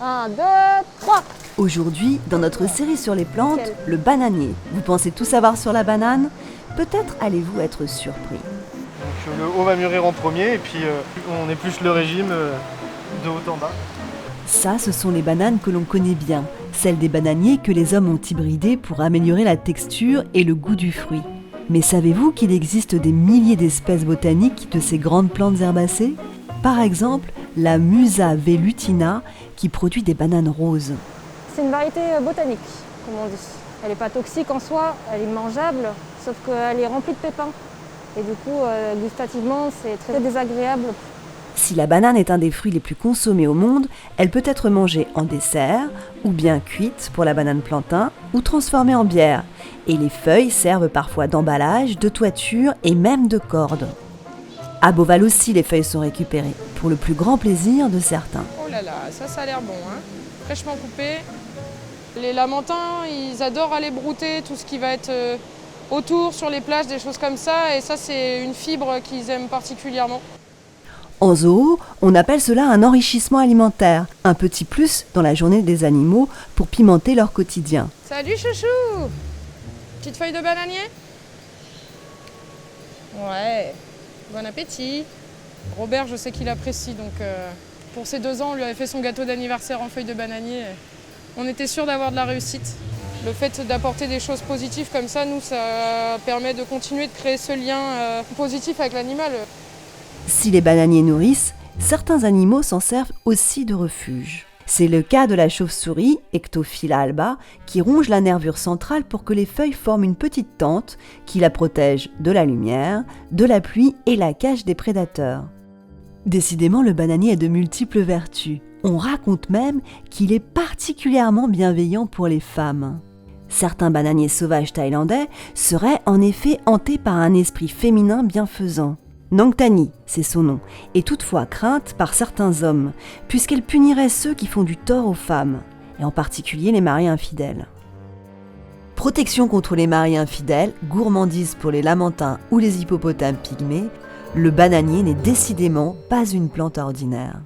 1, 2, 3. Aujourd'hui, dans notre série sur les plantes, le bananier. Vous pensez tout savoir sur la banane? Peut-être allez-vous être surpris. Donc le haut va mûrir en premier et puis on épluche le régime de haut en bas. Ça, ce sont les bananes que l'on connaît bien, celles des bananiers que les hommes ont hybridées pour améliorer la texture et le goût du fruit. Mais savez-vous qu'il existe des milliers d'espèces botaniques de ces grandes plantes herbacées? Par exemple, la Musa velutina qui produit des bananes roses. C'est une variété botanique, comme on dit. Elle n'est pas toxique en soi, elle est mangeable, sauf qu'elle est remplie de pépins. Et du coup, gustativement, c'est très désagréable. Si la banane est un des fruits les plus consommés au monde, elle peut être mangée en dessert, ou bien cuite pour la banane plantain, ou transformée en bière. Et les feuilles servent parfois d'emballage, de toiture et même de corde. À Beauval aussi, les feuilles sont récupérées, pour le plus grand plaisir de certains. Oh là là, ça a l'air bon, hein. Fraîchement coupé. Les Lamentins, ils adorent aller brouter tout ce qui va être autour, sur les plages, des choses comme ça. Et ça, c'est une fibre qu'ils aiment particulièrement. En zoo, on appelle cela un enrichissement alimentaire, un petit plus dans la journée des animaux pour pimenter leur quotidien. Salut chouchou! Petite feuille de bananier? Ouais, bon appétit. Robert, je sais qu'il apprécie, donc pour ses 2 ans, on lui avait fait son gâteau d'anniversaire en feuille de bananier. On était sûr d'avoir de la réussite. Le fait d'apporter des choses positives comme ça, nous, ça permet de continuer de créer ce lien positif avec l'animal. Si les bananiers nourrissent, certains animaux s'en servent aussi de refuge. C'est le cas de la chauve-souris, Ectophylla alba, qui ronge la nervure centrale pour que les feuilles forment une petite tente qui la protège de la lumière, de la pluie et la cache des prédateurs. Décidément, le bananier a de multiples vertus. On raconte même qu'il est particulièrement bienveillant pour les femmes. Certains bananiers sauvages thaïlandais seraient en effet hantés par un esprit féminin bienfaisant. Nangtani, c'est son nom, est toutefois crainte par certains hommes, puisqu'elle punirait ceux qui font du tort aux femmes, et en particulier les maris infidèles. Protection contre les maris infidèles, gourmandise pour les lamantins ou les hippopotames pygmées, le bananier n'est décidément pas une plante ordinaire.